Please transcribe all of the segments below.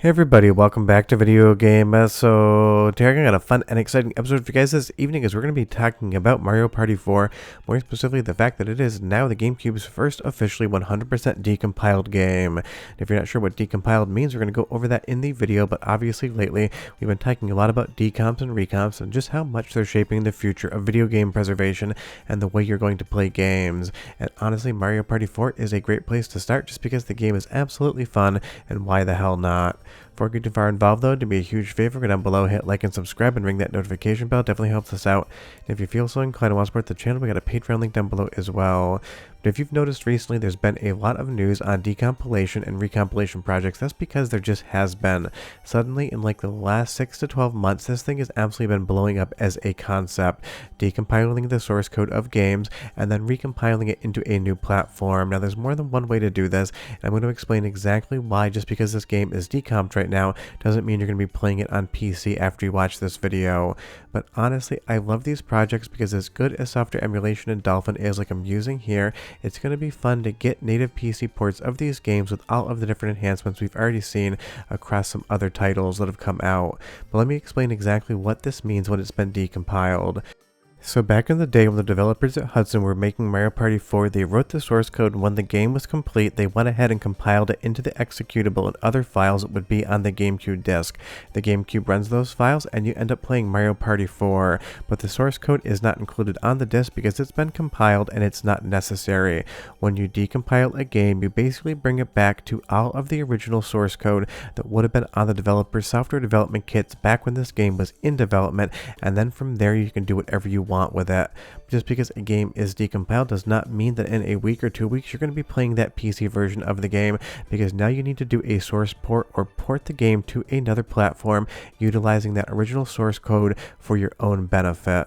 Hey everybody, welcome back to Video Game. So today I got a fun and exciting episode for you guys this evening as we're going to be talking about Mario Party 4, more specifically the fact that it is now the GameCube's first officially 100% decompiled game. And if you're not sure what decompiled means, we're going to go over that in the video, but obviously lately we've been talking a lot about decomps and recomps and just how much they're shaping the future of video game preservation and the way you're going to play games. And honestly, Mario Party 4 is a great place to start just because the game is absolutely fun, and why the hell not? Before getting too far involved though, do me a huge favor, go down below, hit like and subscribe, and ring that notification bell. Definitely helps us out. And if you feel so inclined and want to support the channel, we got a Patreon link down below as well. But if you've noticed recently, there's been a lot of news on decompilation and recompilation projects. That's because there just has been. Suddenly, in like the last 6 to 12 months, this thing has absolutely been blowing up as a concept. Decompiling the source code of games and then recompiling it into a new platform. Now, there's more than one way to do this, and I'm going to explain exactly why. Just because this game is decomped right now doesn't mean you're going to be playing it on PC after you watch this video. But honestly, I love these projects because as good as software emulation and Dolphin is like I'm using here, it's going to be fun to get native PC ports of these games with all of the different enhancements we've already seen across some other titles that have come out. But let me explain exactly what this means when it's been decompiled. So back in the day when the developers at Hudson were making Mario Party 4, they wrote the source code, and when the game was complete, they went ahead and compiled it into the executable and other files that would be on the GameCube disk. The GameCube runs those files and you end up playing Mario Party 4, but the source code is not included on the disk because it's been compiled and it's not necessary. When you decompile a game, you basically bring it back to all of the original source code that would have been on the developer's software development kits back when this game was in development, and then from there you can do whatever you want with it. Just because a game is decompiled does not mean that in a week or 2 weeks you're going to be playing that PC version of the game, because now you need to do a source port or port the game to another platform utilizing that original source code for your own benefit.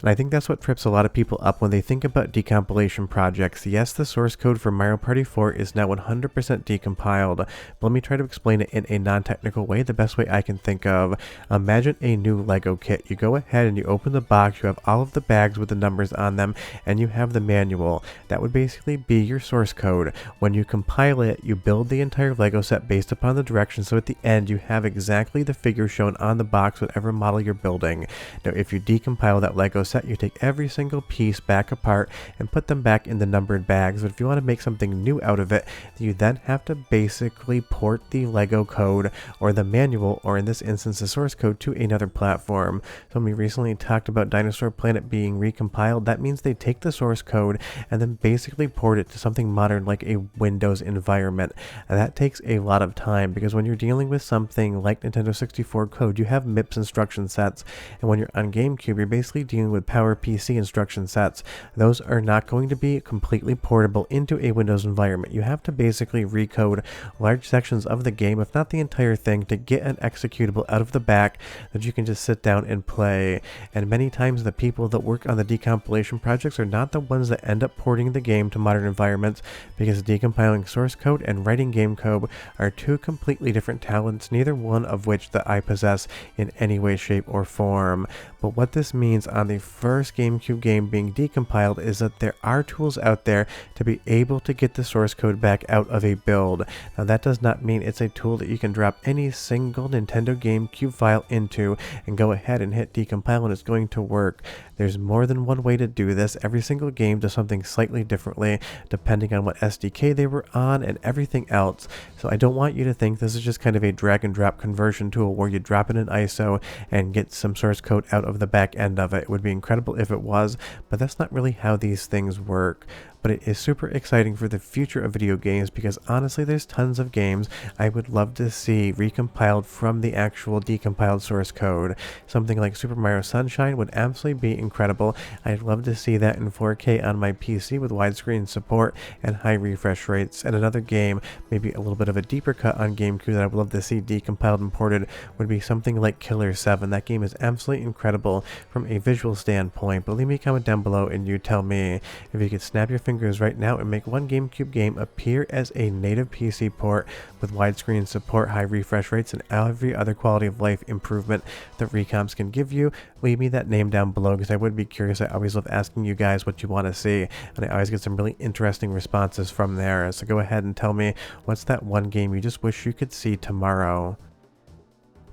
And I think that's what trips a lot of people up when they think about decompilation projects. Yes, the source code for Mario Party 4 is now 100% decompiled, but let me try to explain it in a non-technical way, the best way I can think of. Imagine a new Lego kit. You go ahead and you open the box, you have all of the bags with the numbers on them, and you have the manual. That would basically be your source code. When you compile it, you build the entire Lego set based upon the directions, so at the end you have exactly the figure shown on the box, whatever model you're building. Now, if you decompile that Lego set, you take every single piece back apart and put them back in the numbered bags. But if you want to make something new out of it, you then have to basically port the Lego code or the manual, or in this instance the source code, to another platform. So when we recently talked about Dinosaur Planet being recompiled, that means they take the source code and then basically port it to something modern like a Windows environment. And that takes a lot of time, because when you're dealing with something like Nintendo 64 code, you have MIPS instruction sets, and when you're on GameCube, you're basically dealing with PowerPC instruction sets. Those are not going to be completely portable into a Windows environment. You have to basically recode large sections of the game, if not the entire thing, to get an executable out of the back that you can just sit down and play. And many times the people that work on the decompilation projects are not the ones that end up porting the game to modern environments, because decompiling source code and writing game code are two completely different talents, neither one of which that I possess in any way, shape, or form. But what this means on the first GameCube game being decompiled is that there are tools out there to be able to get the source code back out of a build. Now, that does not mean it's a tool that you can drop any single Nintendo GameCube file into and go ahead and hit decompile and it's going to work. There's more than one way to do this. Every single game does something slightly differently depending on what SDK they were on and everything else. So I don't want you to think this is just kind of a drag and drop conversion tool where you drop in an ISO and get some source code out of the back end of it. It would be incredible if it was, but that's not really how these things work. But it is super exciting for the future of video games, because honestly there's tons of games I would love to see recompiled from the actual decompiled source code. Something like Super Mario Sunshine would absolutely be incredible. I'd love to see that in 4K on my PC with widescreen support and high refresh rates. And another game, maybe a little bit of a deeper cut on GameCube that I would love to see decompiled and ported, would be something like Killer 7. That game is absolutely incredible from a visual standpoint, but leave me a comment down below and you tell me. If you could snap your fingers right now and make one GameCube game appear as a native PC port with widescreen support, high refresh rates, and every other quality of life improvement that Recomps can give you, leave me that name down below because I would be curious. I always love asking you guys what you want to see, and I always get some really interesting responses from there. So go ahead and tell me, what's that one game you just wish you could see tomorrow?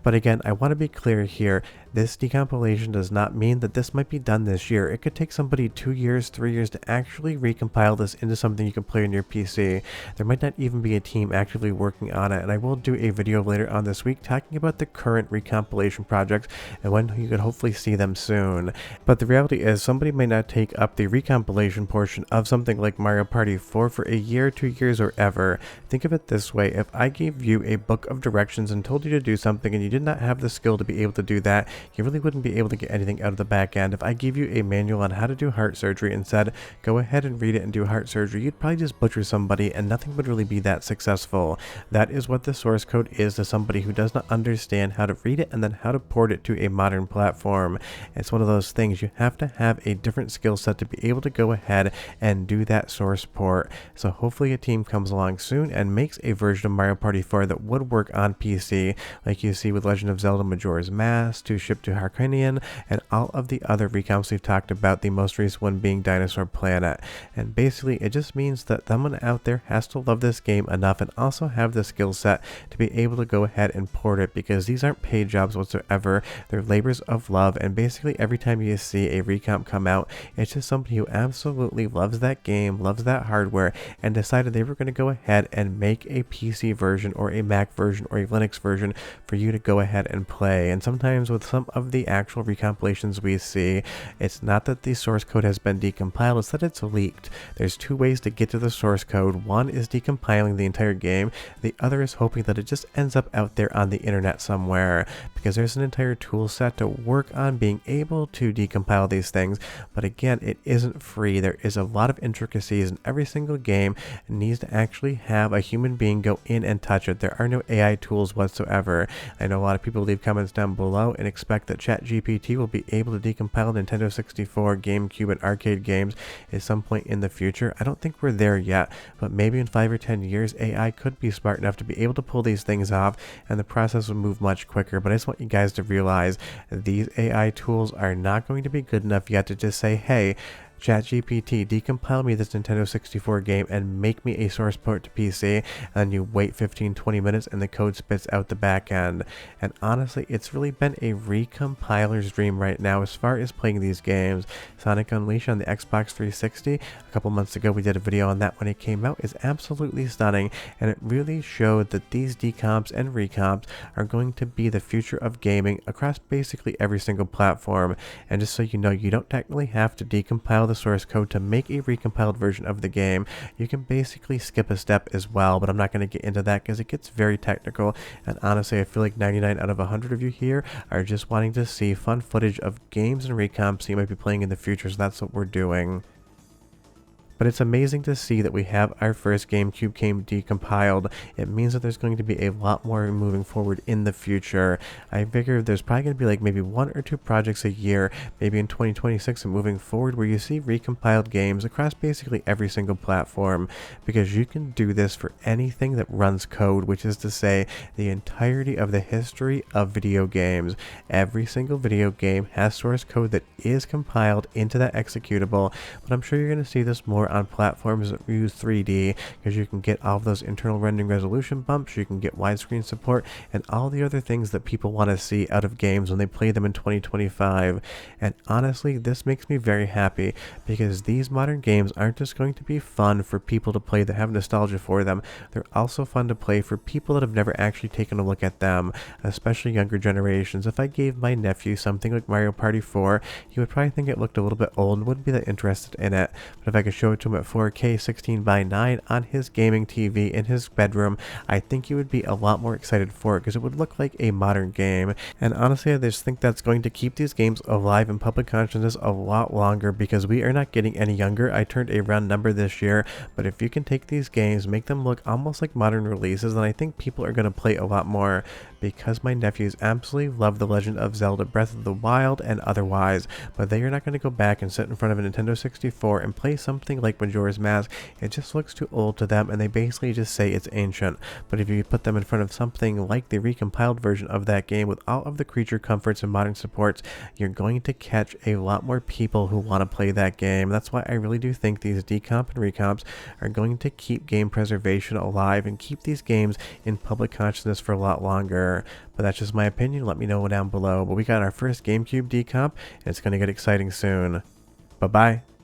But again, I want to be clear here, this decompilation does not mean that this might be done this year. It could take somebody 2 years, 3 years to actually recompile this into something you can play on your PC. There might not even be a team actively working on it, and I will do a video later on this week talking about the current recompilation projects and when you could hopefully see them soon. But the reality is, somebody may not take up the recompilation portion of something like Mario Party 4 for a year, 2 years, or ever. Think of it this way, if I gave you a book of directions and told you to do something and you did not have the skill to be able to do that, you really wouldn't be able to get anything out of the back end. If I gave you a manual on how to do heart surgery and said, go ahead and read it and do heart surgery, you'd probably just butcher somebody and nothing would really be that successful. That is what the source code is to somebody who does not understand how to read it and then how to port it to a modern platform. It's one of those things, you have to have a different skill set to be able to go ahead and do that source port. So hopefully a team comes along soon and makes a version of Mario Party 4 that would work on PC, like you see with Legend of Zelda Majora's Mask, to ship to Harkinian, and all of the other recomps we've talked about, the most recent one being Dinosaur Planet. And basically it just means that someone out there has to love this game enough and also have the skill set to be able to go ahead and port it, because these aren't paid jobs whatsoever, they're labors of love. And basically every time you see a recomp come out, it's just somebody who absolutely loves that game, loves that hardware, and decided they were going to go ahead and make a PC version or a Mac version or a Linux version for you to go ahead and play. And sometimes with some of the actual recompilations we see, it's not that the source code has been decompiled, it's that it's leaked. There's two ways to get to the source code. One is decompiling the entire game, the other is hoping that it just ends up out there on the internet somewhere, because there's an entire tool set to work on being able to decompile these things. But again, it isn't free. There is a lot of intricacies, and every single game needs to actually have a human being go in and touch it. There are no AI tools whatsoever. I know a lot of people leave comments down below and expect that ChatGPT will be able to decompile Nintendo 64, GameCube, and arcade games at some point in the future. I don't think we're there yet, but maybe in 5 or 10 years AI could be smart enough to be able to pull these things off, and the process will move much quicker. But I just want you guys to realize these AI tools are not going to be good enough yet to just say, hey, ChatGPT, decompile me this Nintendo 64 game and make me a source port to PC, and you wait 15-20 minutes and the code spits out the back end. And honestly, it's really been a recompiler's dream right now as far as playing these games. Sonic Unleashed on the Xbox 360, a couple months ago we did a video on that when it came out, is absolutely stunning, and it really showed that these decomps and recomps are going to be the future of gaming across basically every single platform. And just so you know, you don't technically have to decompile the source code to make a recompiled version of the game. You can basically skip a step as well, but I'm not going to get into that because it gets very technical, and honestly I feel like 99 out of 100 of you here are just wanting to see fun footage of games and recomps you might be playing in the future, so that's what we're doing. But it's amazing to see that we have our first GameCube game decompiled. It means that there's going to be a lot more moving forward in the future. I figure there's probably going to be like maybe 1 or 2 projects a year, maybe in 2026 and moving forward, where you see recompiled games across basically every single platform, because you can do this for anything that runs code, which is to say the entirety of the history of video games. Every single video game has source code that is compiled into that executable, but I'm sure you're going to see this more on platforms that use 3D, because you can get all of those internal rendering resolution bumps, you can get widescreen support, and all the other things that people want to see out of games when they play them in 2025. And honestly, this makes me very happy, because these modern games aren't just going to be fun for people to play that have nostalgia for them, they're also fun to play for people that have never actually taken a look at them, especially younger generations. If I gave my nephew something like Mario Party 4, he would probably think it looked a little bit old and wouldn't be that interested in it. But if I could show it to him at 4K 16:9 on his gaming TV in his bedroom, I think he would be a lot more excited for it, because it would look like a modern game. And honestly, I just think that's going to keep these games alive in public consciousness a lot longer, because we are not getting any younger. I turned a round number this year, but if you can take these games, make them look almost like modern releases, then I think people are going to play a lot more, because my nephews absolutely love The Legend of Zelda Breath of the Wild and otherwise, but they are not going to go back and sit in front of a Nintendo 64 and play something like Majora's Mask, it just looks too old to them and they basically just say it's ancient. But if you put them in front of something like the recompiled version of that game with all of the creature comforts and modern supports, you're going to catch a lot more people who want to play that game. That's why I really do think these decomp and recomps are going to keep game preservation alive and keep these games in public consciousness for a lot longer. But that's just my opinion. Let me know down below. But we got our first GameCube decomp, and it's going to get exciting soon. Bye-bye.